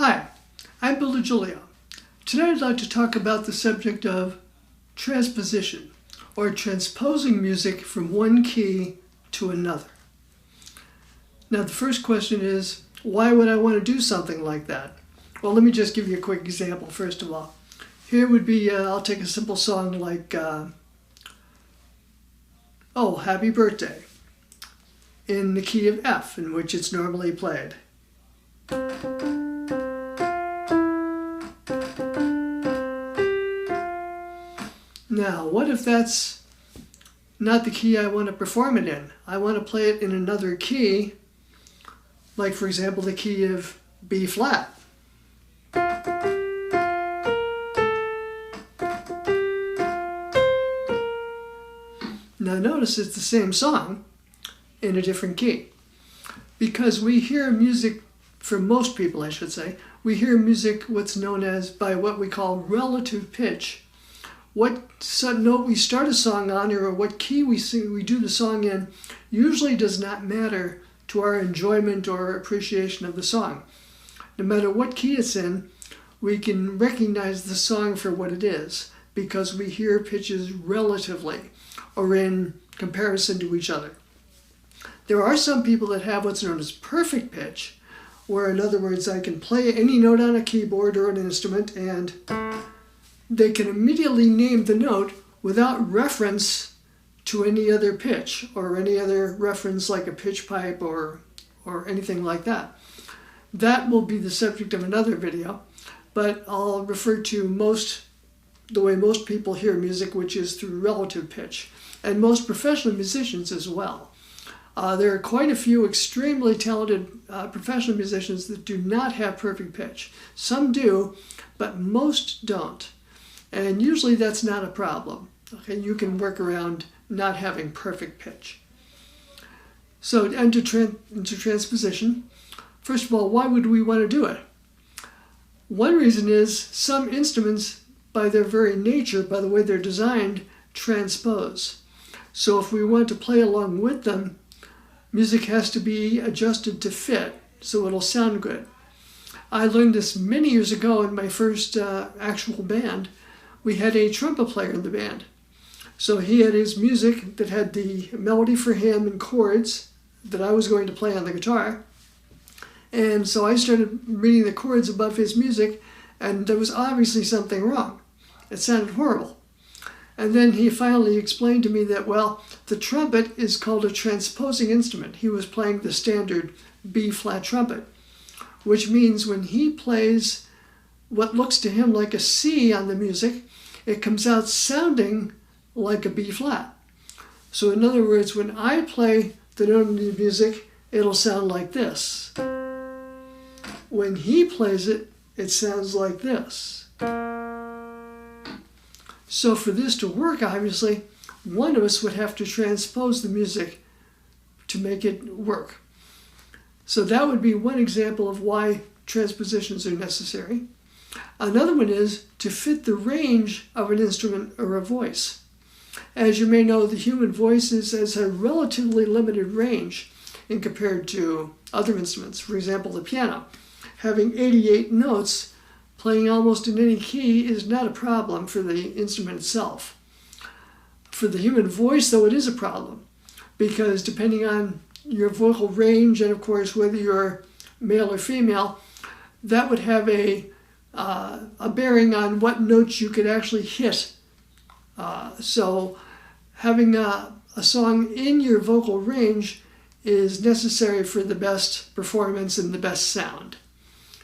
Hi, I'm Bill Julia. Today I'd like to talk about the subject of transposition, or transposing music from one key to another. Now the first question is, why would I want to do something like that? Well, let me just give you a quick example first of all. Here would be, I'll take a simple song like, Oh, Happy Birthday, in the key of F, in which it's normally played. Now, what if that's not the key I want to perform it in? I want to play it in another key, like for example the key of B flat. Now notice it's the same song in a different key. Because we hear music, for most people I should say, we hear music what's known as by what we call relative pitch. What note we start a song on or what key we do the song in usually does not matter to our enjoyment or appreciation of the song. No matter what key it's in, we can recognize the song for what it is because we hear pitches relatively or in comparison to each other. There are some people that have what's known as perfect pitch, where in other words I can play any note on a keyboard or an instrument and they can immediately name the note without reference to any other pitch or any other reference like a pitch pipe or anything like that. That will be the subject of another video, but I'll refer to the way most people hear music, which is through relative pitch, and most professional musicians as well. There are quite a few extremely talented professional musicians that do not have perfect pitch. Some do, but most don't. And usually that's not a problem. Okay, you can work around not having perfect pitch. So into transposition, first of all, why would we want to do it? One reason is some instruments, by their very nature, by the way they're designed, transpose. So if we want to play along with them, music has to be adjusted to fit, so it'll sound good. I learned this many years ago in my first actual band. We had a trumpet player in the band. So he had his music that had the melody for him and chords that I was going to play on the guitar. And so I started reading the chords above his music, and there was obviously something wrong. It sounded horrible. And then he finally explained to me that, well, the trumpet is called a transposing instrument. He was playing the standard B flat trumpet, which means when he plays what looks to him like a C on the music, it comes out sounding like a B flat. So in other words, when I play the note in the music, it'll sound like this. When he plays it, it sounds like this. So for this to work, obviously, one of us would have to transpose the music to make it work. So that would be one example of why transpositions are necessary. Another one is to fit the range of an instrument or a voice. As you may know, the human voice has a relatively limited range in compared to other instruments. For example, the piano. Having 88 notes, playing almost in any key is not a problem for the instrument itself. For the human voice, though, it is a problem because depending on your vocal range and, of course, whether you're male or female, that would have a bearing on what notes you could actually hit. So having a song in your vocal range is necessary for the best performance and the best sound.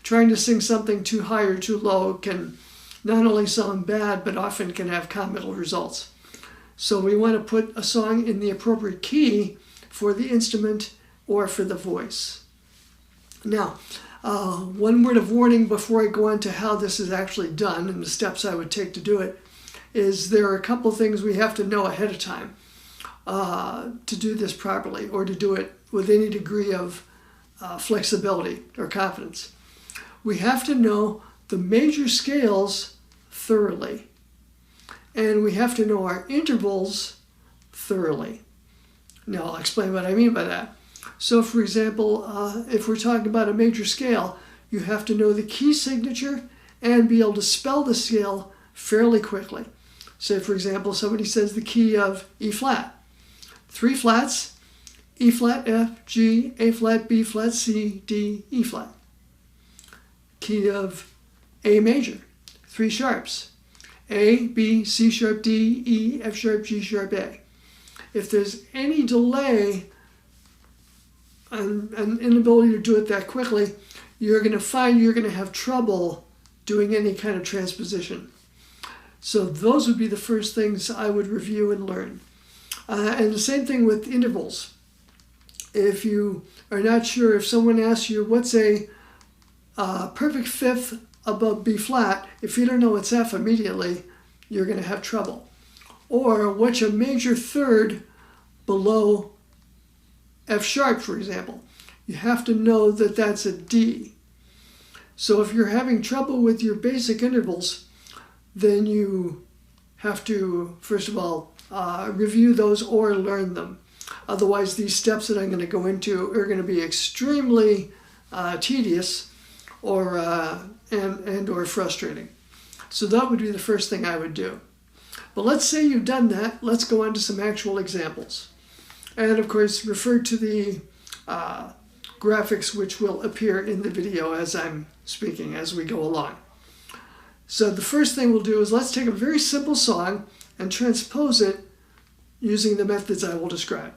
Trying to sing something too high or too low can not only sound bad, but often can have comical results. So we want to put a song in the appropriate key for the instrument or for the voice. Now, one word of warning before I go on to how this is actually done and the steps I would take to do it is there are a couple things we have to know ahead of time to do this properly or to do it with any degree of flexibility or confidence. We have to know the major scales thoroughly, and we have to know our intervals thoroughly. Now I'll explain what I mean by that. So for example, if we're talking about a major scale, you have to know the key signature and be able to spell the scale fairly quickly. Say, for example, somebody says the key of E flat. 3 flats, E flat, F, G, A flat, B flat, C, D, E flat. Key of A major, 3 sharps. A, B, C sharp, D, E, F sharp, G sharp, A. If there's any delay and an inability to do it that quickly, you're going to find you're going to have trouble doing any kind of transposition. So those would be the first things I would review and learn. And the same thing with intervals. If you are not sure, if someone asks you what's a perfect fifth above B flat, if you don't know it's F immediately, you're going to have trouble. Or what's a major third below F sharp, for example? You have to know that that's a D. So if you're having trouble with your basic intervals, then you have to, first of all, review those or learn them. Otherwise, these steps that I'm going to go into are going to be extremely tedious or frustrating. So that would be the first thing I would do. But let's say you've done that. Let's go on to some actual examples. And of course, refer to the graphics which will appear in the video as I'm speaking, as we go along. So the first thing we'll do is let's take a very simple song and transpose it using the methods I will describe.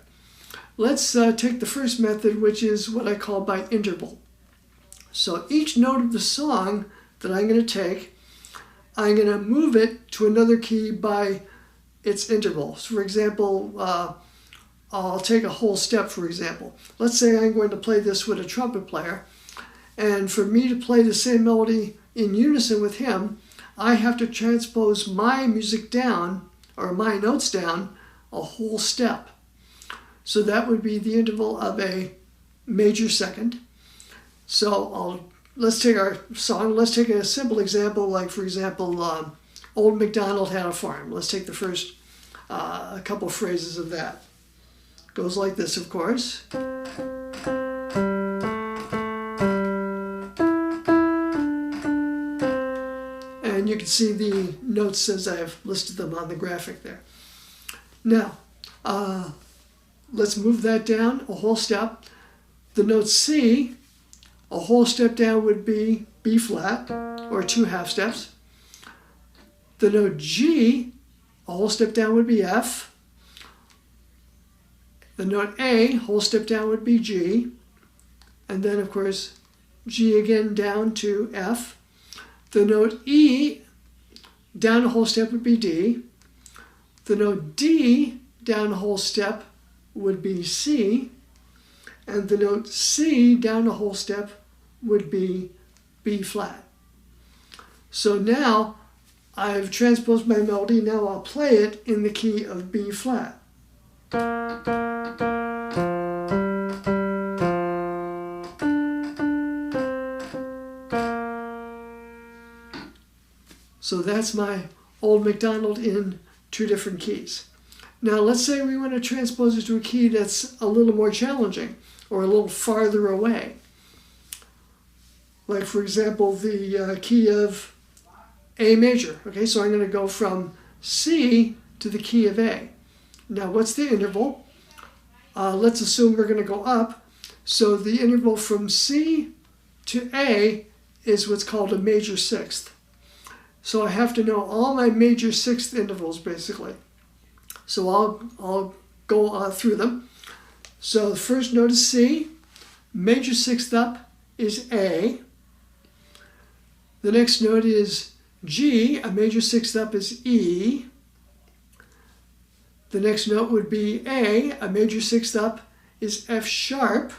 Let's take the first method, which is what I call by interval. So each note of the song that I'm going to take, I'm going to move it to another key by its interval. So for example, I'll take a whole step, for example. Let's say I'm going to play this with a trumpet player, and for me to play the same melody in unison with him, I have to transpose my music down, or my notes down, a whole step. So that would be the interval of a major second. So let's take our song, let's take a simple example, like for example, Old MacDonald Had a Farm. Let's take the first a couple phrases of that. Goes like this, of course. And you can see the notes as I've listed them on the graphic there. Now, let's move that down a whole step. The note C, a whole step down would be B flat, or 2 half steps. The note G, a whole step down would be F. The note A, whole step down would be G. And then, of course, G again down to F. The note E, down a whole step would be D. The note D, down a whole step would be C. And the note C, down a whole step, would be B flat. So now I've transposed my melody. Now I'll play it in the key of B flat. So that's my Old MacDonald in 2 different keys. Now let's say we want to transpose it to a key that's a little more challenging or a little farther away. Like for example, the key of A major. Okay, so I'm going to go from C to the key of A. Now what's the interval? Let's assume we're going to go up. So the interval from C to A is what's called a major sixth. So I have to know all my major sixth intervals basically. So I'll go through them. So the first note is C. Major sixth up is A. The next note is G. A major sixth up is E. The next note would be A. A major sixth up is F sharp.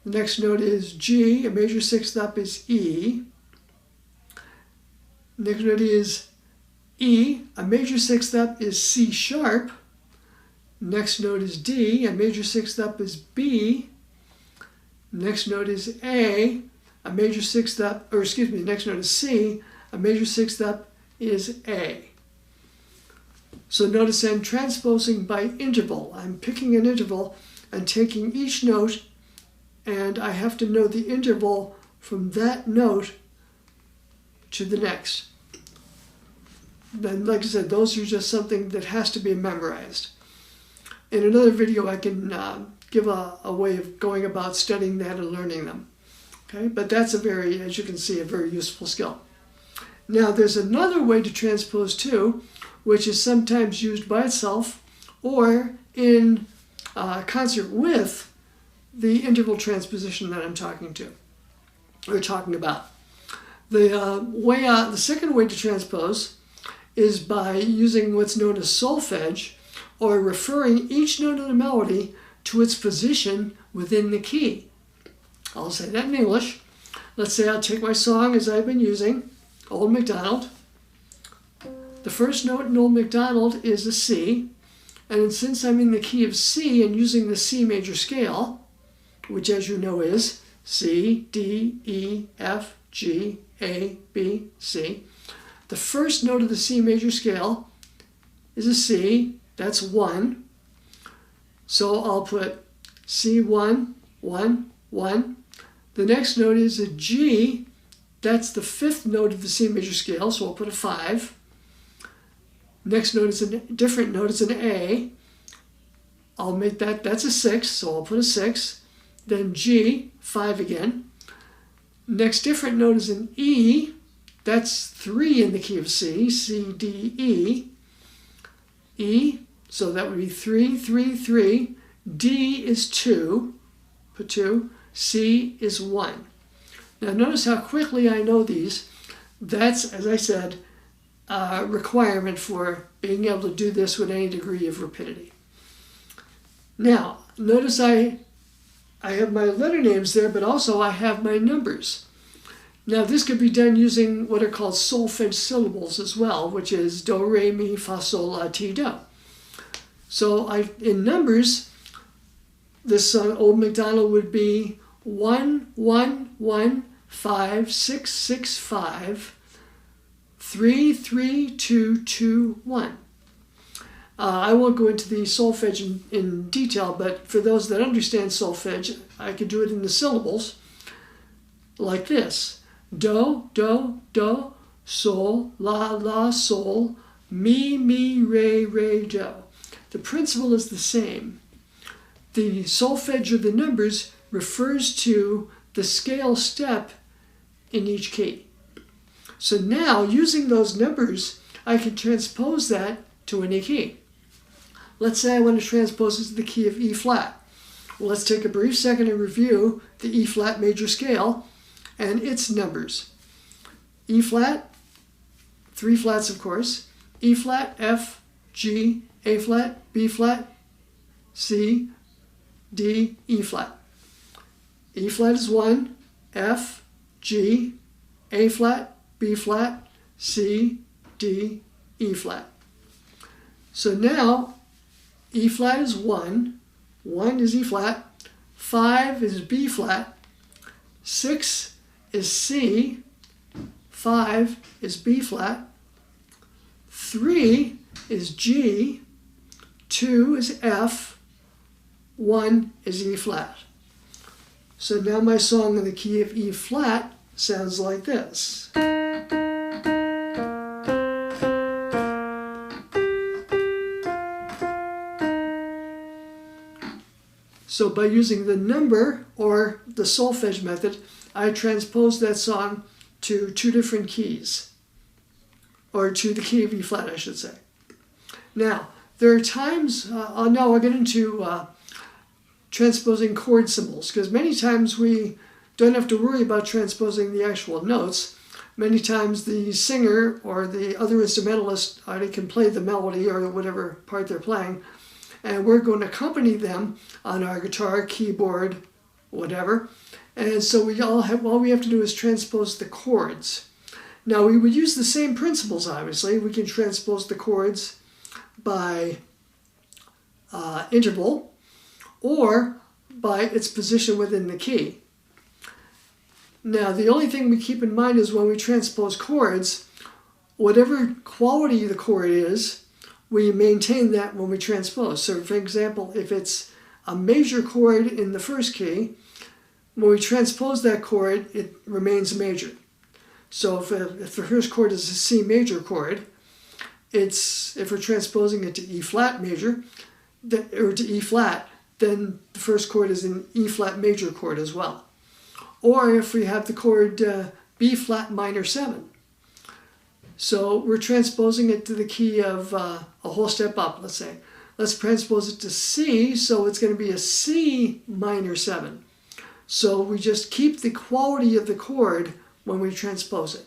The next note is G. A major sixth up is E. Next note is E. A major sixth up is C sharp. Next note is D. A major sixth up is B. Next note is A. A major sixth up, or excuse me, next note is C. A major sixth up is A. So notice I'm transposing by interval. I'm picking an interval and taking each note, and I have to know the interval from that note to the next. Then, like I said, those are just something that has to be memorized. In another video, I can give a way of going about studying that and learning them. Okay, but that's a very, as you can see, a very useful skill. Now, there's another way to transpose too, which is sometimes used by itself or in concert with the interval transposition that I'm talking about. The second way to transpose is by using what's known as solfege, or referring each note of the melody to its position within the key. I'll say that in English. Let's say I'll take my song as I've been using, Old MacDonald. The first note in Old MacDonald is a C, and since I'm in the key of C and using the C major scale, which as you know is C, D, E, F, G, A, B, C, the first note of the C major scale is a C, that's 1. So I'll put C1, 1, 1. The next note is a G, that's the 5th note of the C major scale, so I'll put a 5. Next note is a different note, it's an A. I'll make that's a 6, so I'll put a 6. Then G, 5 again. Next different note is an E, that's 3 in the key of C, C, D, E. E, so that would be 3, 3, 3. D is 2, put 2. C is 1. Now notice how quickly I know these. That's, as I said, a requirement for being able to do this with any degree of rapidity. Now, notice I have my letter names there, but also I have my numbers. Now this could be done using what are called solfege syllables as well, which is do, re, mi, fa, sol, la, ti, do. So in numbers, this song, Old MacDonald, would be 1, 1, 1, 5, 6, 6, 5, 3, 3, 2, 2, 1. I won't go into the solfege in detail, but for those that understand solfege, I could do it in the syllables like this. Do, do, do, sol, la, la, sol, mi, mi, re, re, do. The principle is the same. The solfege, or the numbers, refers to the scale step in each key. So now, using those numbers, I can transpose that to any key. Let's say I want to transpose it to the key of E flat. Well, let's take a brief second and review the E flat major scale and its numbers. E flat, 3 flats of course, E flat, F, G, A flat, B flat, C, D, E flat. E flat is 1, F, G, A flat, B flat, C, D, E flat. So now E flat is 1, 1 is E flat, 5 is B flat, 6 is C, 5 is B flat, 3 is G, 2 is F, 1 is E flat. So now my song in the key of E flat sounds like this. So by using the number or the solfege method, I transpose that song to 2 different keys, or to the key of E flat, I should say. Now, there are times, now I'll get into transposing chord symbols, because many times we don't have to worry about transposing the actual notes. Many times the singer or the other instrumentalist already can play the melody or whatever part they're playing, and we're going to accompany them on our guitar, keyboard, whatever. And so all we have to do is transpose the chords. Now we would use the same principles, obviously. We can transpose the chords by interval or by its position within the key. Now the only thing we keep in mind is when we transpose chords, whatever quality the chord is, we maintain that when we transpose. So for example, if it's a major chord in the first key, when we transpose that chord, it remains major. So if the first chord is a C major chord, if we're transposing it to E flat major, or to E flat, then the first chord is an E flat major chord as well. Or if we have the chord B flat minor 7. So we're transposing it to the key of a whole step up, let's say. Let's transpose it to C, so it's going to be a C minor 7. So we just keep the quality of the chord when we transpose it.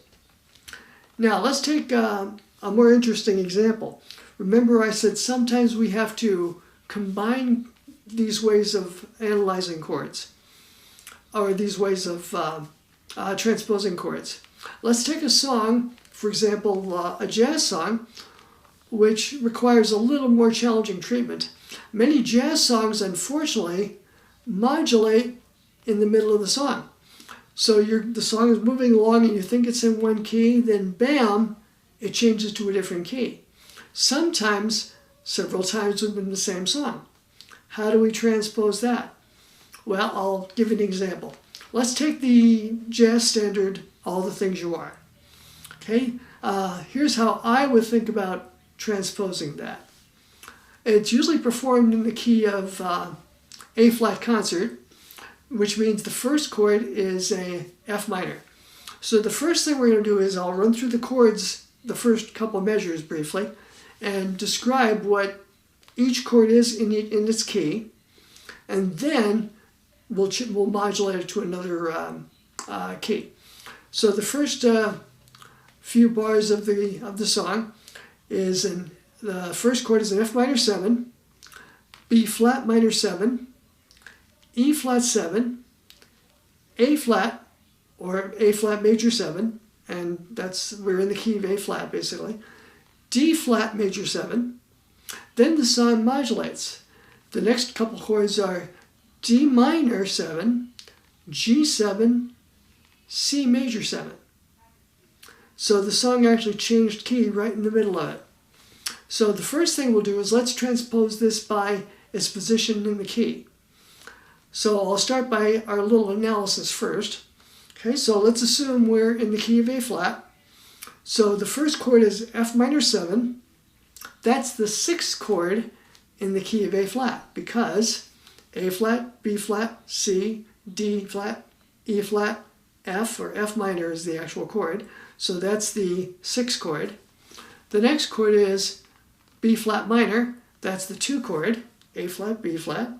Now let's take a more interesting example. Remember I said sometimes we have to combine these ways of analyzing chords, or these ways of transposing chords. Let's take a song, for example, a jazz song, which requires a little more challenging treatment. Many jazz songs, unfortunately, modulate in the middle of the song. So the song is moving along and you think it's in one key, then bam, it changes to a different key. Sometimes, several times within the same song. How do we transpose that? Well, I'll give you an example. Let's take the jazz standard, All the Things You Are. Okay, here's how I would think about transposing that. It's usually performed in the key of A flat concert, which means the first chord is a F minor. So the first thing we're going to do is I'll run through the chords, the first couple measures briefly, and describe what each chord is in its key, and then we'll modulate it to another key. So the first few bars of the song is the first chord is an F minor 7, B flat minor 7, E flat 7, A flat, or A flat major 7, and we're in the key of A flat basically, D flat major 7. Then the song modulates. The next couple chords are D minor 7, G7, C major 7. So the song actually changed key right in the middle of it. So the first thing we'll do is let's transpose this by its position in the key. So I'll start by our little analysis first. Okay, so let's assume we're in the key of A flat. So the first chord is F minor 7. That's the sixth chord in the key of A flat, because A flat, B flat, C, D flat, E flat, F, or F minor is the actual chord. So that's the sixth chord. The next chord is B flat minor. That's the 2 chord, A flat, B flat.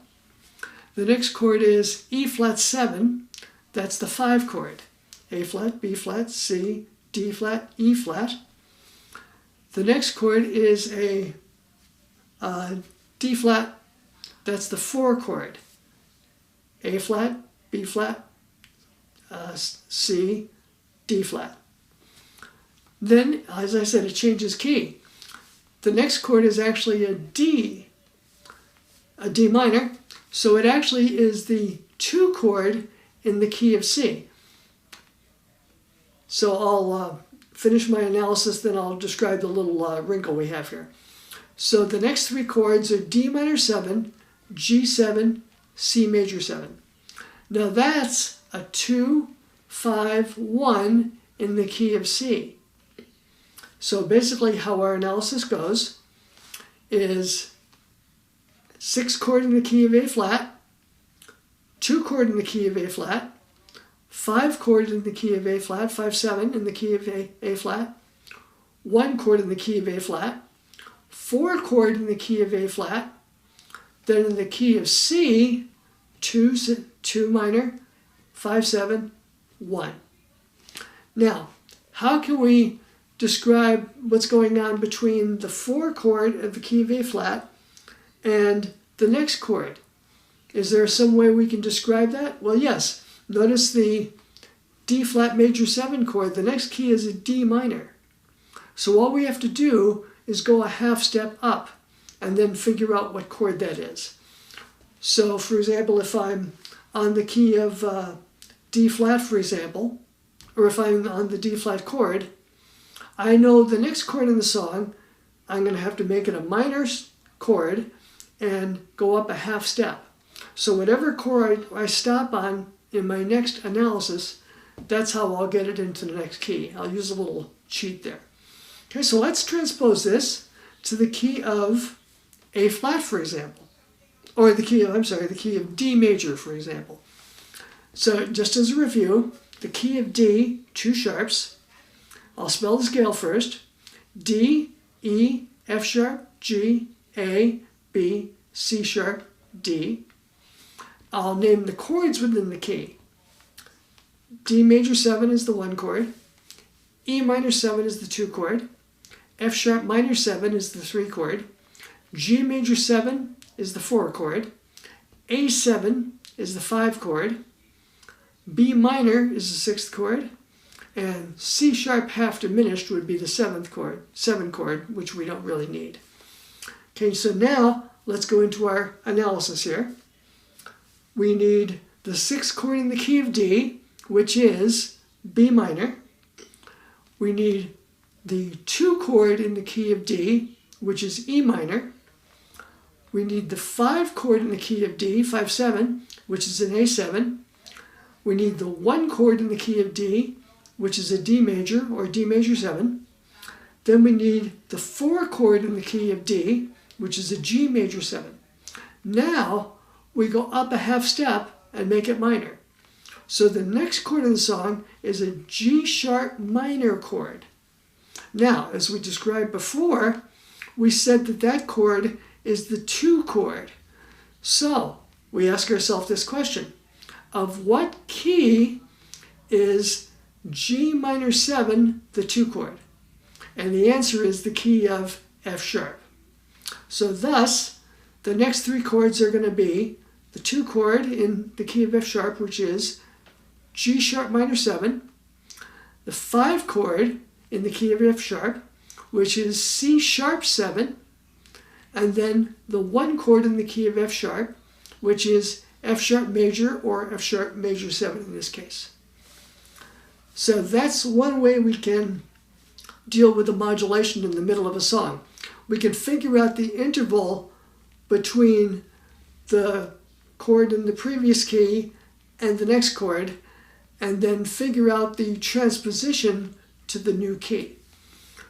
The next chord is E flat 7. That's the 5 chord, A flat, B flat, C, D flat, E flat. The next chord is a D flat. That's the 4 chord, A flat, B flat, C, D flat. Then, as I said, it changes key. The next chord is actually a D minor. So it actually is the 2 chord in the key of C. So I'll finish my analysis, then I'll describe the little wrinkle we have here. So the next 3 chords are D minor 7, G7, C major 7. Now that's a 2, 5, 1 in the key of C. So basically how our analysis goes is 6 chord in the key of A flat, 2 chord in the key of A flat, 5 chord in the key of A flat, 5, 7 in the key of A flat, 1 chord in the key of A flat, 4 chord in the key of A flat, then in the key of C, 2 minor, 5, 7, 1. Now, how can we describe what's going on between the 4 chord of the key of A flat and the next chord? Is there some way we can describe that? Well, yes. Notice the D flat major 7 chord. The next key is a D minor. So all we have to do is go a half step up and then figure out what chord that is. So, for example, if I'm on the key of D flat, for example, or if I'm on the D flat chord, I know the next chord in the song, I'm going to have to make it a minor chord and go up a half step. So whatever chord I stop on in my next analysis, that's how I'll get it into the next key. I'll use a little cheat there. Okay, so let's transpose this to the key of A flat, for example. Or the key of D major, for example. So just as a review, the key of D, 2 sharps. I'll spell the scale first. D, E, F sharp, G, A, B, C sharp, D. I'll name the chords within the key. D major 7 is the 1 chord. E minor 7 is the 2 chord. F sharp minor 7 is the 3 chord. G major 7 is the 4 chord. A7 is the 5 chord. B minor is the 6th chord. And C sharp half diminished would be the 7 chord, which we don't really need. Okay, so now let's go into our analysis here. We need the 6th chord in the key of D, which is B minor. We need the 2 chord in the key of D, which is E minor. We need the 5 chord in the key of D, 5-7, which is an A7. We need the 1 chord in the key of D, which is a D major or D major 7. Then we need the 4 chord in the key of D, which is a G major 7. Now we go up a half step and make it minor. So the next chord in the song is a G sharp minor chord. Now, as we described before, we said that that chord is the 2 chord. So we ask ourselves this question: of what key is G minor 7 the 2 chord? And the answer is the key of F sharp. So thus, the next 3 chords are going to be the 2 chord in the key of F sharp, which is G sharp minor 7, the 5 chord in the key of F sharp, which is C sharp 7, and then the 1 chord in the key of F sharp, which is F sharp major or F sharp major 7 in this case. So that's one way we can deal with the modulation in the middle of a song. We can figure out the interval between the chord in the previous key and the next chord, and then figure out the transposition to the new key.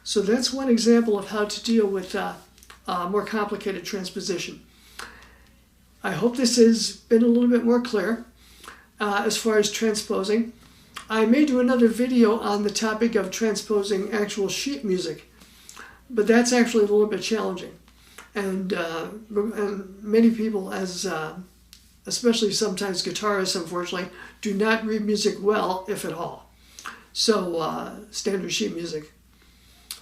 So that's one example of how to deal with more complicated transposition. I hope this has been a little bit more clear as far as transposing. I may do another video on the topic of transposing actual sheet music, but that's actually a little bit challenging. And many people, especially sometimes guitarists, unfortunately, do not read music well, if at all. So standard sheet music.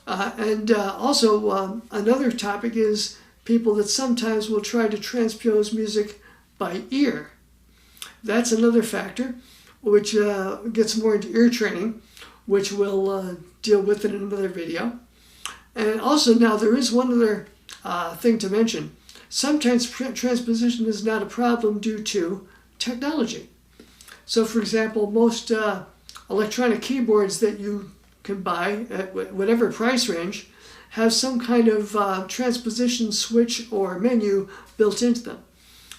Also another topic is people that sometimes will try to transpose music by ear. That's another factor, which gets more into ear training, which we'll deal with in another video. And also now there is one other thing to mention. Sometimes transposition is not a problem due to technology. So for example, most electronic keyboards that you can buy at whatever price range have some kind of transposition switch or menu built into them.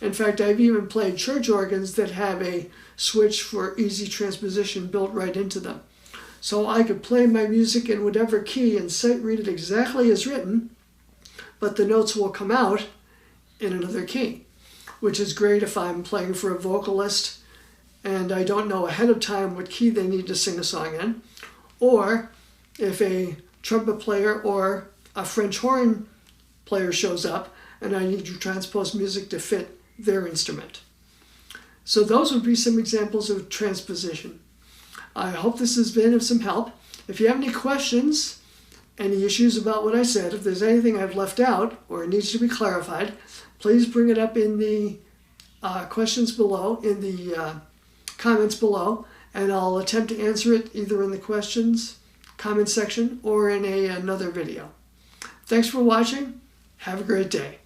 In fact, I've even played church organs that have a switch for easy transposition built right into them. So I could play my music in whatever key and sight read it exactly as written, but the notes will come out in another key, which is great if I'm playing for a vocalist and I don't know ahead of time what key they need to sing a song in, or if a trumpet player or a French horn player shows up and I need to transpose music to fit their instrument. So those would be some examples of transposition. I hope this has been of some help. If you have any questions, any issues about what I said, if there's anything I've left out or needs to be clarified, please bring it up in the questions below, in the comments below, and I'll attempt to answer it either in the questions, comment section, or in another video. Thanks for watching. Have a great day.